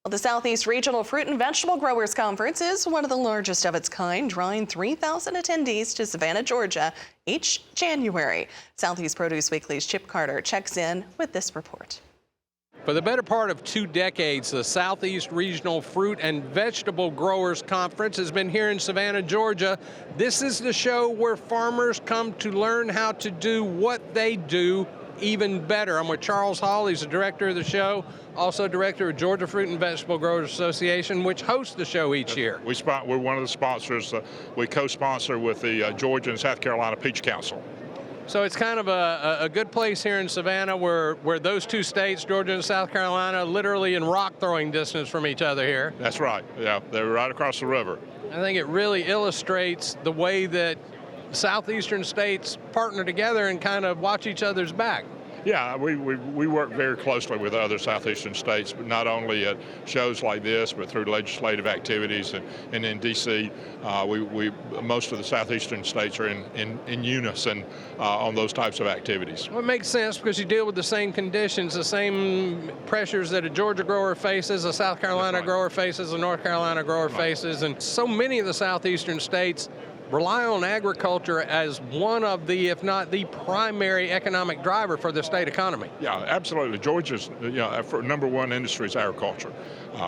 The Southeast Regional Fruit and Vegetable Growers Conference is one of the largest of its kind, drawing 3,000 attendees to Savannah, Georgia each January. Southeast Produce Weekly's Chip Carter checks in with this report. For the better part of 2 decades, the Southeast Regional Fruit and Vegetable Growers Conference has been here in Savannah, Georgia. This is the show where farmers come to learn how to do what they do even better. I'm with Charles Hall. He's the director of the show, also director of Georgia Fruit and Vegetable Growers Association, which hosts the show each year. We're one of the sponsors. We co-sponsor with the Georgia and South Carolina Peach Council. So it's kind of a good place here in Savannah where those two states, Georgia and South Carolina, literally in rock throwing distance from each other here. That's right. Yeah, they're right across the river. I think it really illustrates the way that southeastern states partner together and kind of watch each other's back. Yeah, we work very closely with other southeastern states, but not only at shows like this, but through legislative activities. And in D.C., most of the southeastern states are in unison on those types of activities. Well, it makes sense because you deal with the same conditions, the same pressures that a Georgia grower faces, a South Carolina grower faces, a North Carolina grower faces, and so many of the southeastern states rely on agriculture as one of the, if not the primary economic driver for the state economy. Yeah, absolutely. Georgia's, number one industry is agriculture.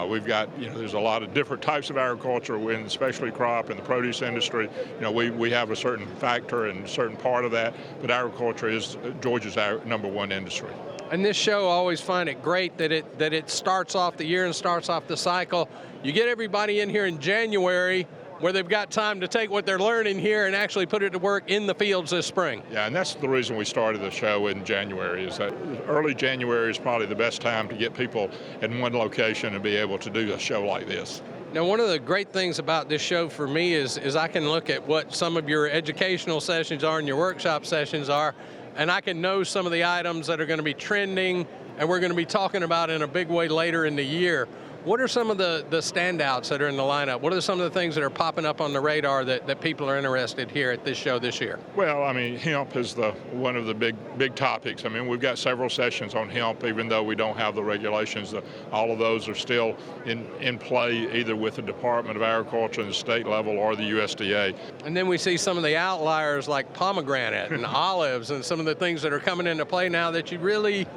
We've got, there's a lot of different types of agriculture in the specialty crop and the produce industry. We have a certain factor and a certain part of that, but agriculture is Georgia's number one industry. And this show, I always find it great that it starts off the year and starts off the cycle. You get everybody in here in January, where they've got time to take what they're learning here and actually put it to work in the fields this spring. Yeah, and that's the reason we started the show in January, is that early January is probably the best time to get people in one location and be able to do a show like this. Now, one of the great things about this show for me is I can look at what some of your educational sessions are and your workshop sessions are, and I can know some of the items that are going to be trending and we're going to be talking about in a big way later in the year. What are some of the standouts that are in the lineup? What are some of the things that are popping up on the radar that people are interested here at this show this year? Well, I mean, hemp is one of the big topics. I mean, we've got several sessions on hemp, even though we don't have the regulations. All of those are still in play, either with the Department of Agriculture at the state level or the USDA. And then we see some of the outliers like pomegranate and olives and some of the things that are coming into play now that you really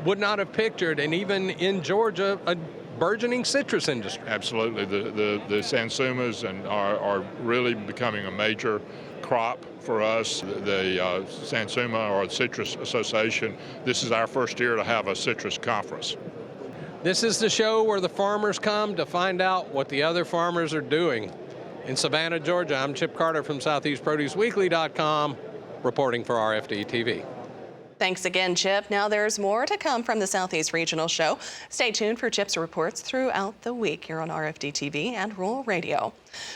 would not have pictured, and even in Georgia, a burgeoning citrus industry. Absolutely. The sansumas are really becoming a major crop for us. The Sansuma, or the Citrus Association, this is our first year to have a citrus conference. This is the show where the farmers come to find out what the other farmers are doing. In Savannah, Georgia, I'm Chip Carter from SoutheastProduceWeekly.com, reporting for RFD-TV. Thanks again, Chip. Now there's more to come from the Southeast Regional Show. Stay tuned for Chip's reports throughout the week here on RFD-TV and Rural Radio.